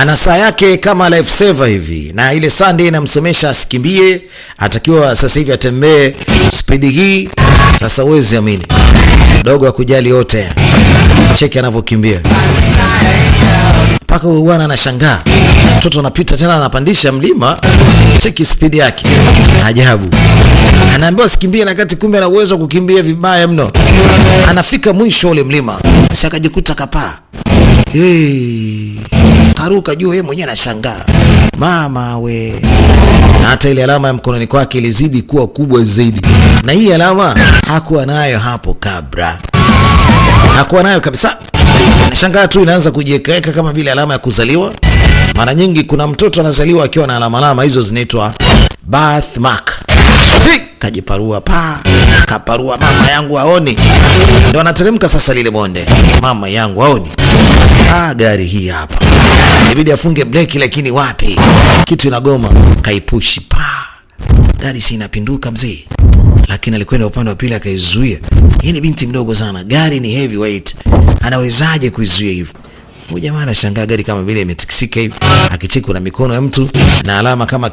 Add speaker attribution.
Speaker 1: ana saa yake kama life saver hivi, na ile saa ndiyo inamsomesha asikimbie, atakiwa sasa hivi atembee speed hii. Sasa uwezi amini, dogo akujali yote, cheki anavyokimbia mpaka bwana anashangaa, mtoto anapita tena anapandisha mlima, cheki speed yake ajabu. Anaambiwa sikimbie na kati, kumbe ana uwezo kukimbia vibaya mno. Anafika mwisho ule mlima, sasa akajikuta kapaa. Karuka juu, yeye mwenyewe anashangaa, mama we. Na hata ile alama ya mkononi kwake ilizidi kuwa kubwa zaidi, na hii alama hakuwa nayo hapo kabla, hakuwa nayo kabisa. Anashangaa tu, inaanza kujiweka kama vile alama ya kuzaliwa. Mara nyingi kuna mtoto anazaliwa akiwa na alama hizo, zinaitwa birthmark. Kajiparua kaparua, mama yangu aoni. Ndio anateremka sasa lile bonde, mama yangu aoni. Gari hii hapa inabidi afunge breki, lakini wapi, kitu inagoma, kaipushi gari si inapinduka mzee, lakini alikwenda upande wa pili akaizuia. Yeye ni binti mdogo sana, gari ni heavyweight, anawezaje kuizuia hivyo? Huyu jamaa anashangaa, gari kama vile imetikisika hivi, akicheki na mikono ya mtu na alama kama